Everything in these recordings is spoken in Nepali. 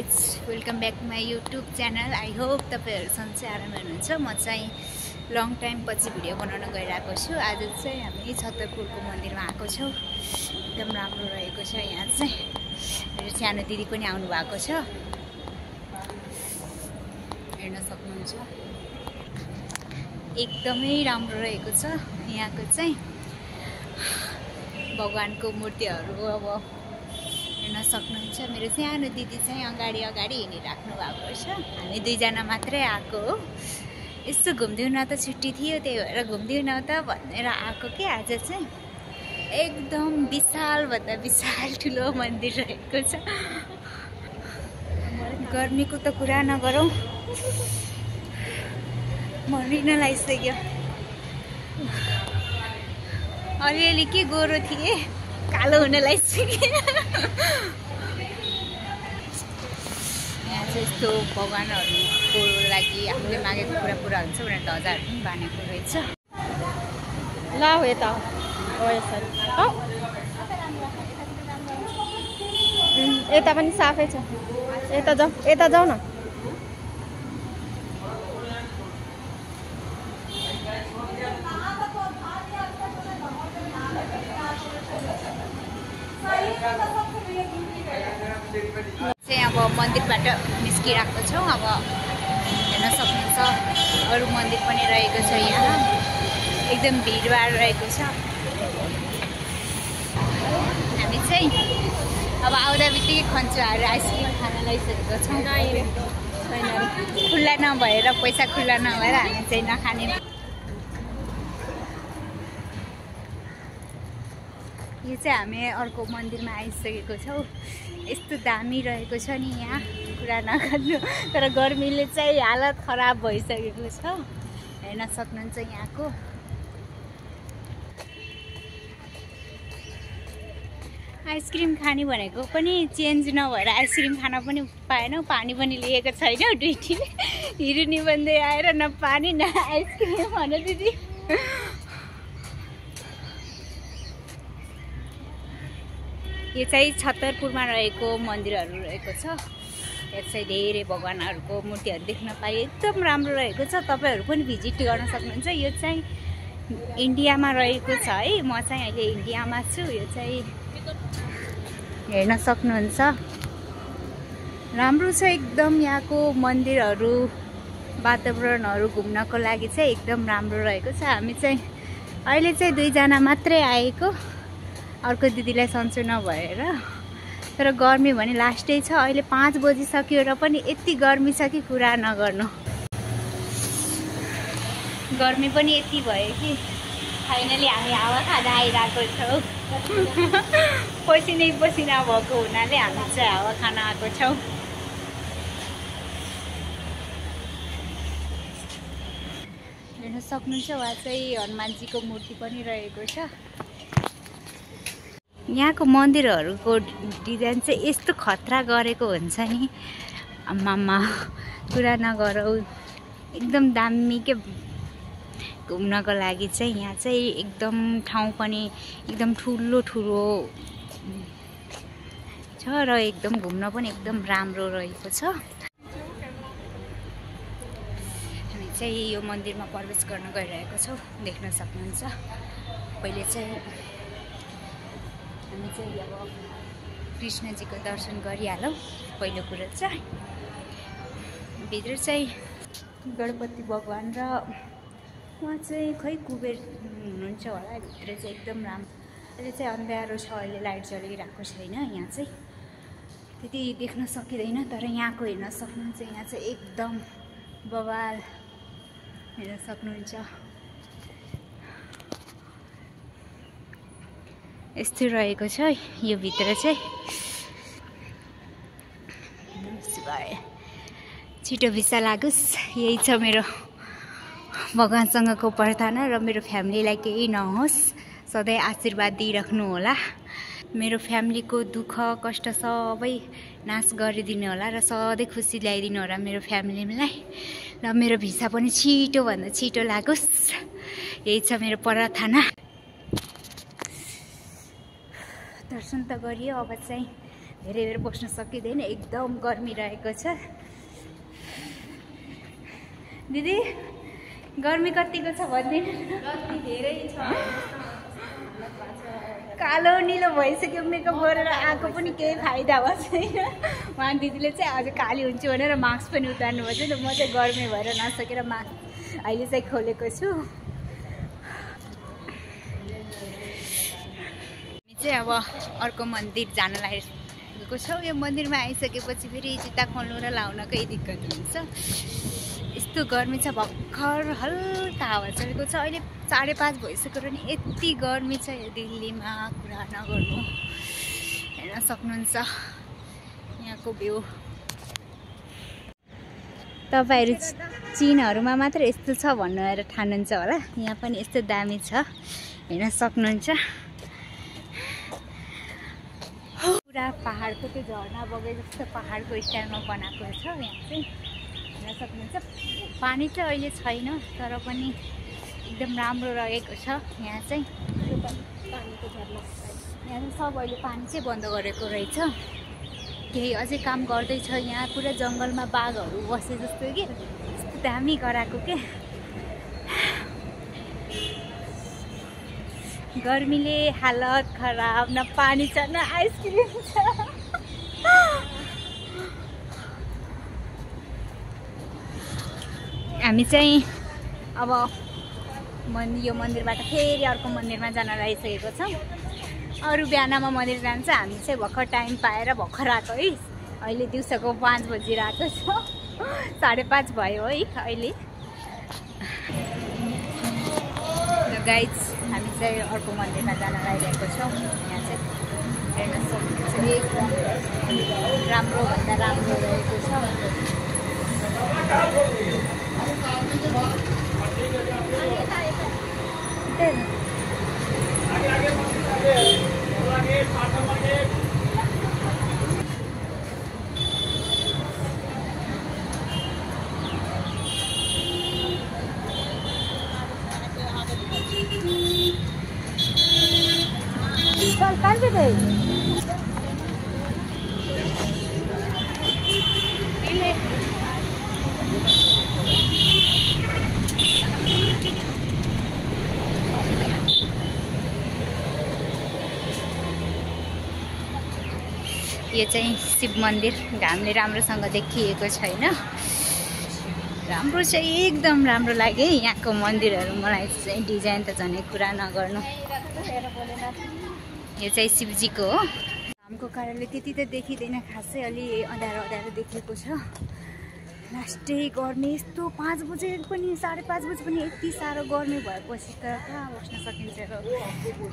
Guys, welcome back to my YouTube channel. I hope तपाईँहरू सन्चै आराम हुनुहुन्छ। म चाहिँ लङ टाइम पछि भिडियो बनाउन गइरहेको छु। आज चाहिँ हामी छतरपुरको मन्दिरमा आएको छौँ। एकदम राम्रो रहेको छ यहाँ चाहिँ। मेरो सानो दिदी पनि आउनु भएको छ, हेर्न सक्नुहुन्छ। एकदमै राम्रो रहेको छ यहाँको चाहिँ। भगवानको मूर्तिहरू अब हेर्न सक्नुहुन्छ। मेरो सानो दिदी चाहिँ अगाडि हिँडिराख्नु भएको छ। हामी दुईजना मात्रै आएको हो। यसो घुम्दिउँ न त, छुट्टी थियो त्यही भएर घुम्दिउँ न त भनेर आएको कि। आज चाहिँ एकदम विशालभन्दा विशाल ठुलो मन्दिर रहेको छ। गर्मीको त कुरा नगरौँ, मरिन लागिसक्यो। अलिअलि के गोरो थिए, कालो हुन लागिसक्यो। यहाँ चाहिँ यस्तो भगवानहरूको लागि आफूले मागेको कुरा पुरा हुन्छ भनेर ध्वजाहरू पनि बानेको रहेछ। ल यता हो यसरी यता पनि साफै छ। यता जाऊ न। चाहिँ अब मन्दिरबाट निस्किरहेको छौँ। अब हेर्न सक्नुहुन्छ अरू मन्दिर पनि रहेको छ यहाँ। एकदम भिडभाड रहेको छ। हामी चाहिँ अब आउँदा बित्तिकै खन्चुहरू आइसक्रिम खान लागिसकेको छौँ। खुल्ला नभएर, पैसा खुल्ला नभएर हामी चाहिँ नखाने। यो चाहिँ हामी अर्को मन्दिरमा आइसकेको छौँ। यस्तो दामी रहेको छ नि यहाँ, कुरा नगर्नु। तर गर्मीले चाहिँ हालत खराब भइसकेको छ, हेर्न सक्नुहुन्छ यहाँको। आइसक्रिम खाने भनेको पनि चेन्ज नभएर आइसक्रिम खान पनि पाएनौँ। पानी पनि लिएको छैन। ड्युटी हिँड्ने बन्दै आएर न पानी न आइसक्रिम भन दिदी। यो चाहिँ छतरपुरमा रहेको मन्दिरहरू रहेको छ। यहाँ चाहिँ धेरै भगवानहरूको मूर्तिहरू देख्न पाए। एकदम राम्रो रहेको छ। तपाईँहरू पनि भिजिट गर्न सक्नुहुन्छ। यो चाहिँ इन्डियामा रहेको छ है। म चाहिँ अहिले इन्डियामा छु। यो चाहिँ हेर्न सक्नुहुन्छ। राम्रो छ एकदम। यहाँको मन्दिरहरू, वातावरणहरू घुम्नको लागि चाहिँ एकदम राम्रो रहेको छ। हामी चाहिँ अहिले चाहिँ दुईजना मात्रै आएको, अर्को दिदीलाई सन्चो नभएर। तर गर्मी भने लास्टै छ। अहिले 5 बजिसक्यो र पनि यति गर्मी छ कि कुरा नगर्नु। गर्मी पनि यति भयो कि फाइनली हामी हावा खाँदा आइरहेको छौँ। पसिनै पसिना भएको हुनाले हामी चाहिँ हावा खान आएको छौँ। हेर्न सक्नुहुन्छ उहाँ चाहिँ हनुमानजीको मूर्ति पनि रहेको छ। यहाँको मन्दिरहरूको डिजाइन चाहिँ यस्तो खतरा गरेको हुन्छ नि, आम्मामा कुरा नगरौँ। एकदम दामी के। घुम्नको लागि चाहिँ यहाँ चाहिँ एकदम ठाउँ पनि एकदम ठुलो छ र एकदम घुम्न पनि एकदम राम्रो रहेको छ। हामी चाहिँ यो मन्दिरमा प्रवेश गर्न गइरहेको छौँ, देख्न सक्नुहुन्छ। पहिले चाहिँ हामी चाहिँ अब कृष्णजीको दर्शन गरिहालौँ। पहिलो कुरो चाहिँ भित्र चाहिँ गणपति भगवान र उहाँ चाहिँ खै कुबेर हुनुहुन्छ होला। भित्र चाहिँ एकदम राम्रो। अहिले चाहिँ अँध्यारो छ, अहिले लाइट जलिरहेको छैन। यहाँ चाहिँ त्यति देख्न सकिँदैन। तर यहाँको हेर्न सक्नुहुन्छ। यहाँ चाहिँ एकदम बवाल हेर्न सक्नुहुन्छ। यस्तो रहेको छ यो भित्र चाहिँ। छिटो भिसा लागोस्, यही छ मेरो भगवानसँगको प्रार्थना। र मेरो फ्यामिलीलाई केही नहोस्, सधैँ आशीर्वाद दिइराख्नु होला। मेरो फ्यामिलीको दुःख कष्ट सबै नाश गरिदिनु होला र सधैँ खुसी ल्याइदिनु होला मेरो फ्यामिलीलाई। र मेरो भिसा पनि छिटोभन्दा छिटो लागोस्, यही छ मेरो प्रार्थना। दर्शन त गरियो। अब चाहिँ हेरेर बस्न सकिँदैन, एकदम गर्मी रहेको छ। दिदी गर्मी कतिको छ भनिदिनु। गर्मी धेरै छ। कालो निलो भइसक्यो, मेकअप गरेर आएको पनि केही फाइदा भएको छैन। उहाँ दिदीले चाहिँ आज काली हुन्छु भनेर मास्क पनि उतार्नु भएको छैन। म चाहिँ गर्मी भएर नसकेर मास्क अहिले चाहिँ खोलेको छु। हामी चाहिँ अब अर्को मन्दिर जान लागेको छौँ। यो मन्दिरमा आइसकेपछि फेरि जुत्ता खोल्नु र लाउनकै दिक्कत हुन्छ। यस्तो गर्मी छ, भर्खर हल्का हावा चलेको छ। अहिले 5:30 भइसक्यो र नि यति गर्मी छ यो दिल्लीमा, कुरा नगर्नु। हेर्न सक्नुहुन्छ यहाँको भ्यू। तपाईँहरू चीनहरूमा मात्र यस्तो छ भनेर ठान्नुहुन्छ होला, यहाँ पनि यस्तो दामी छ, हेर्न सक्नुहुन्छ। पुरा पहाडको त्यो झर्ना बगे जस्तो पहाडको स्टाइलमा बनाएको छ यहाँ चाहिँ, हेर्न सक्नुहुन्छ। पानी चाहिँ अहिले छैन तर पनि एकदम राम्रो रहेको छ यहाँ चाहिँ। पानीको झर्ना यहाँ चाहिँ सब अहिले पानी चाहिँ बन्द गरेको रहेछ, केही अझै काम गर्दैछ। यहाँ पुरा जङ्गलमा बाघहरू बसे जस्तो कि, यस्तो दामी गराएको के। गर्मीले हालत खराब, न पानी छ न आइसक्रिम छ। हामी चाहिँ अब यो मन्दिरबाट फेरि अर्को मन्दिरमा जान लागिसकेको छौँ। अरू बिहानमा मन्दिर जान्छ, हामी चाहिँ भर्खर टाइम पाएर भर्खर आएको है। अहिले दिउँसोको 5 बजिरहेको छ, 5:30 भयो है अहिले। गाइज हामी चाहिँ अर्को मन्दिरमा जान लागिरहेको छौँ। यहाँ चाहिँ हेर्न सक्नुहुन्छ एकदम राम्रो भन्दा राम्रो रहेको छ। चल कहाँ गए? यो चाहिँ शिव मन्दिर, घामले राम्रोसँग देखिएको छैन। राम्रो चाहिँ एकदम राम्रो लाग्यो है यहाँको मन्दिरहरू। मलाई चाहिँ डिजाइन त झनै कुरा नगर्नु। यो चाहिँ शिवजीको हो। घामको कारणले त्यति त देखिँदैन खासै, अलि अँध्यारो अँध्यारो देखेको छ। लास्टै गर्मी यस्तो 5 बजे पनि 5:30 बजे पनि यति साह्रो गर्मी भएपछि त कहाँ बस्न सकिन्छ र।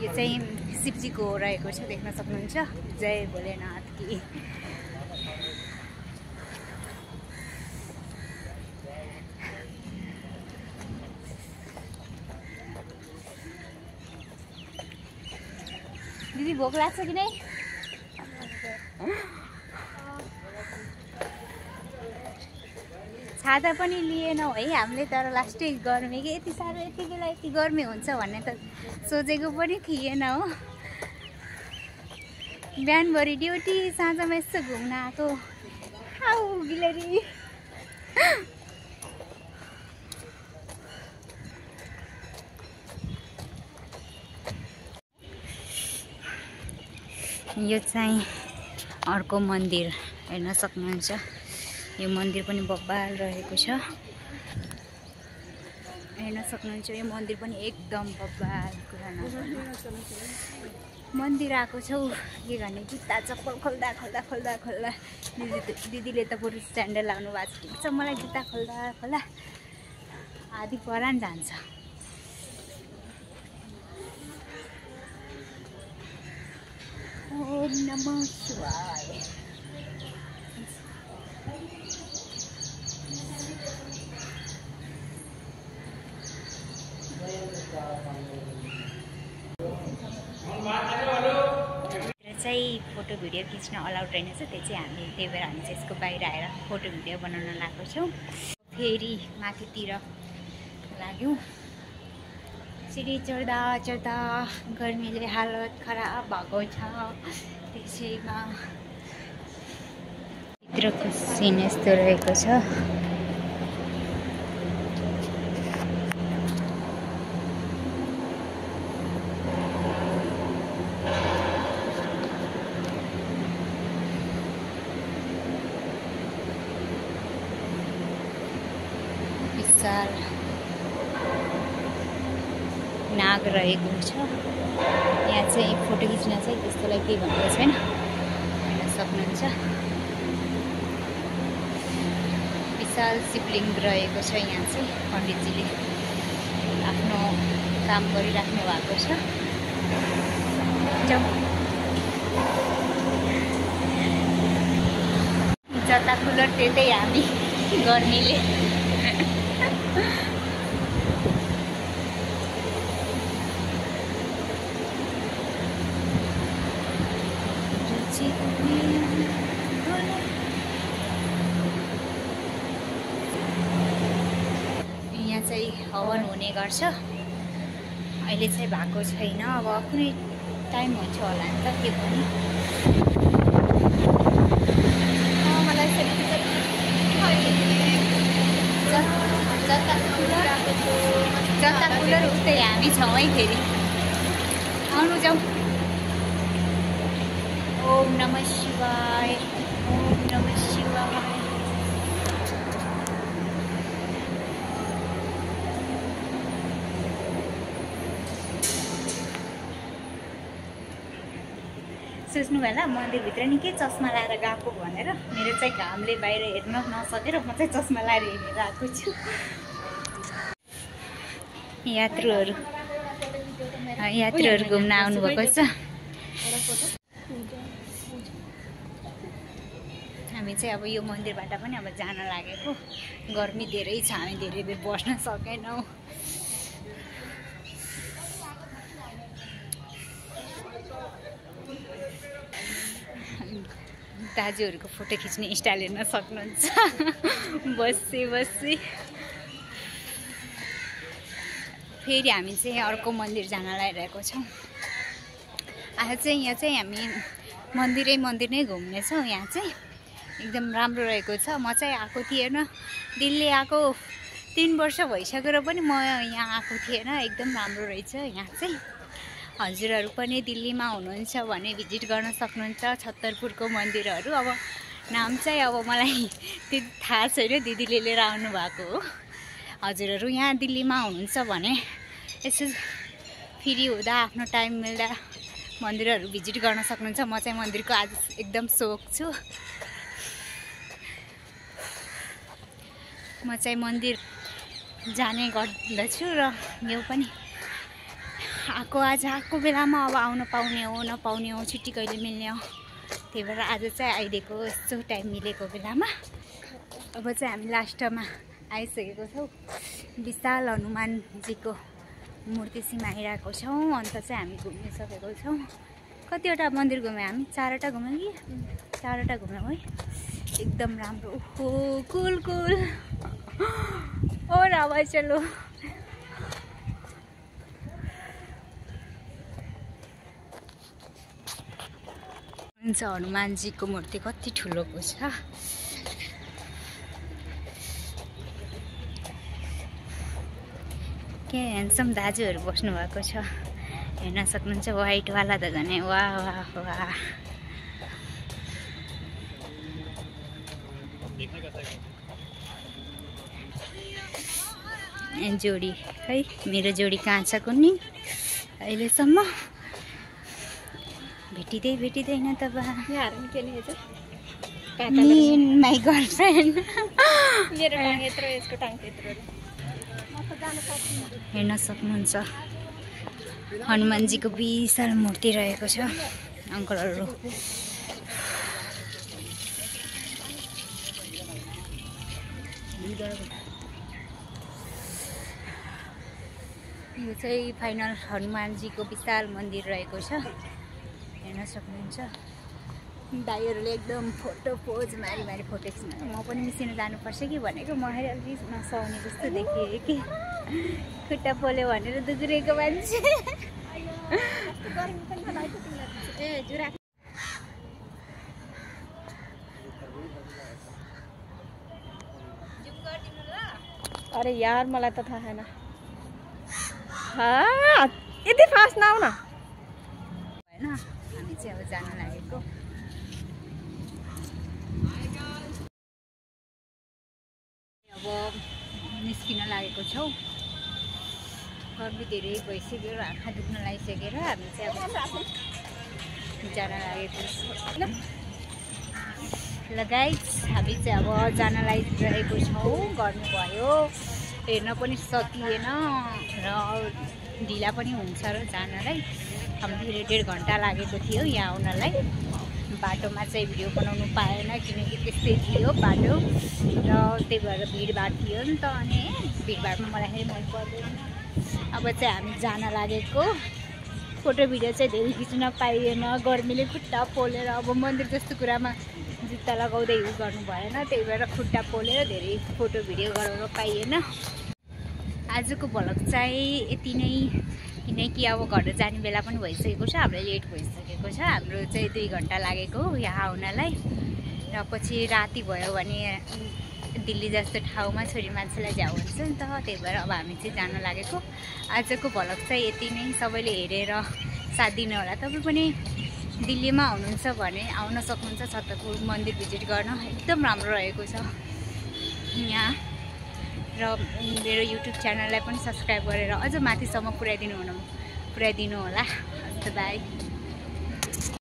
यो चाहिँ शिवजीको रहेको छ, देख्न सक्नुहुन्छ। जय भोलेनाथ की। दिदी भोक लाग्छ कि नै? छाता पनि लिएनौँ है हामीले, तर लास्टै गर्मी कि यति साह्रो, यति बेला यति गर्मी हुन्छ भन्ने त सोचेको पनि थिएन हो। बिहानभरि ड्युटी, साँझमा यसो घुम्न आएको। आऊ गिलरी। यो चाहिँ अर्को मन्दिर हेर्न सक्नुहुन्छ। यो मन्दिर पनि बब्बाल रहेको छ, हेर्न सक्नुहुन्छ। यो मन्दिर पनि एकदम बब्बाल, कुरा नगर्नु। मन्दिर आएको छौ के गर्ने, जुत्ता चप्पल खोल्दा खोल्दा खोल्दा खोल्दा दिदीले त बरु स्यान्डल लाउनु भएको छ। मलाई जुत्ता खोल्दा खोल्दा आधी परान जान्छ। ओम नमः शिवाय। चाहिँ फोटो भिडियो खिच्न अलाउड रहेनछ, त्यो चाहिँ हामी त्यही भएर हामी चाहिँ यसको बाहिर आएर फोटो भिडियो बनाउन लागेको छौँ। फेरि माथितिर लाग्यौँ। सिडी चढ्दा चढ्दा गर्मीले हालत खराब भएको छ। त्यसैमा भित्रको सिन यस्तो रहेको छ। विशाल नाग रहेको छ। यहाँ चाहिँ फोटो खिच्न चाहिँ त्यस्तोलाई केही भनेको छैन, हेर्न सक्नुहुन्छ। विशाल शिवलिङ्ग रहेको छ। यहाँ चाहिँ पण्डितजीले आफ्नो काम गरिराख्नु भएको छ। जता कुलर त्यतै हामी गर्मीले। यहाँ चाहिँ हवन हुने गर्छ। अहिले चाहिँ भएको छैन, अब कुनै टाइम हुन्छ होला नि त के पनि। मलाई जता कुलर उतै हामी छौँ है। फेरि आउनु जाउँ। ओम नमः शिवाय, ओम नमः शिवाय। सोच्नु होला मन्दिरभित्र नि के चस्मा लाएर गएको भनेर। मेरो चाहिँ घामले बाहिर हेर्न नसकेर म चाहिँ चस्मा लाएर हेरेर आएको छु। यात्रुहरू घुम्न आउनुभएको छ। हामी चाहिँ अब यो मन्दिरबाट पनि अब जान लागेको। गर्मी धेरै छ, हामी धेरै बेर बस्न सकेनौँ। दाजुहरूको फोटो खिच्ने स्टाइल हेर्न सक्नुहुन्छ। बसी फेरि हामी चाहिँ अर्को मन्दिर जान लागिरहेको छौँ। आज चाहिँ यहाँ चाहिँ हामी मन्दिर नै घुम्नेछौँ। यहाँ चाहिँ एकदम राम्रो रहेको छ। म चाहिँ आएको थिएन, दिल्ली आएको 3 वर्ष भइसकेर पनि म यहाँ आएको थिएन। एकदम राम्रो रहेछ यहाँ चाहिँ। हजुरहरू पनि दिल्लीमा हुनुहुन्छ भने भिजिट गर्न सक्नुहुन्छ छत्तरपुरको मन्दिरहरू। अब नाम चाहिँ अब मलाई त्यति थाहा छैन, दिदीले लिएर आउनु भएको हो। हजुरहरू यहाँ दिल्लीमा हुनुहुन्छ भने यसो फ्री हुँदा आफ्नो टाइम मिल्दा मन्दिरहरू भिजिट गर्न सक्नुहुन्छ। म चाहिँ मन्दिरको आज एकदम सोख छु। म चाहिँ मन्दिर जाने गर्दछु र यो पनि आज आएको बेलामा अब आउन पाउने हो नपाउने हो, छुट्टी कहिले मिल्ने हो। त्यही भएर आज चाहिँ आइदिएको यस्तो टाइम मिलेको बेलामा। अब चाहिँ हामी लास्टमा आइसकेको छौँ। विशाल हनुमानजीको मूर्ति सिमा आइरहेको छौँ। अन्त चाहिँ हामी घुमिसकेको छौँ। कतिवटा मन्दिर घुम्यौँ हामी? 4वटा घुम्यौँ कि 4वटा घुम्यौँ है। एकदम राम्रो। ओहो कुल और आवाज चलो। हुन्छ हनुमानजीको मूर्ति कति ठुलोको छ। के ह्यान्डसम दाजुहरू बस्नु भएको छ, हेर्न सक्नुहुन्छ। वाइटवाला त झन् वाह वाह वाह। जोडी है, मेरो जोडी कहाँ छ कुन्नी अहिलेसम्म भेटिँदैन त बा। My girlfriend. हेर्न सक्नुहुन्छ हनुमानजीको विशाल मूर्ति रहेको छ। अङ्कलहरू यो चाहिँ फाइनल हनुमानजीको विशाल मन्दिर रहेको छ, हेर्न सक्नुहुन्छ। दाइहरूले एकदम फोटो पोज मारी फोटो खिच्नु। म पनि मिसिन जानुपर्छ कि भनेको, म अलि नसाउने जस्तो देखिएँ कि खुट्टा पोल्यो भनेर दुग्रेको मान्छे। अरे यार मलाई त थाहा छैन। यति फास्ट नआउ न। होइन हामी चाहिँ अब जान लागेको। अब निस्किन लागेको छौँ। गर्मी धेरै भइसक्यो र आँखा दुख्न लागिसकेर हामी चाहिँ अब जान लागेको छौँ। ल गाइस हामी चाहिँ अब जान लागिरहेको छौँ। गर्मी भयो, हेर्न पनि सकिएन र ढिला पनि हुन्छ र जानलाई। हामीले 1.5 घन्टा लागेको थियो यहाँ आउनलाई। बाटोमा चाहिँ भिडियो बनाउनु पाएन किनकि त्यस्तै थियो बाटो र त्यही भएर भिडभाड थियो नि त। अनि भिडभाडमा मलाई फेरि मन पर्दैन। अब चाहिँ हामी जान लागेको। फोटो भिडियो चाहिँ धेरै खिच्न पाइएन, गर्मीले खुट्टा पोलेर। अब मन्दिर जस्तो कुरामा जुत्ता लगाउँदै युज गर्नु भएन, त्यही भएर खुट्टा पोलेर धेरै फोटो भिडियो गराउन पाइएन। आजको भ्लग चाहिँ यति नै, किनकि अब घर जाने बेला पनि भइसकेको छ, हामीलाई लेट भइसकेको छ। हाम्रो चाहिँ 2 घन्टा लागेको यहाँ आउनलाई र पछि राति भयो भने दिल्ली जस्तो ठाउँमा छोरी मान्छेलाई जाऊ हुन्छ नि त। त्यही भएर अब हामी चाहिँ जान लागेको। आजको भ्लग चाहिँ यति नै। सबैले हेरेर साथ दिनु होला। तपाईँ पनि दिल्लीमा हुनुहुन्छ भने आउन सक्नुहुन्छ। छतरपुर मन्दिर भिजिट गर्न एकदम राम्रो रहेको छ यहाँ। र मेरो युट्युब च्यानललाई पनि सब्सक्राइब गरेर अझ माथिसम्म पुर्याइदिनु होला। बाई।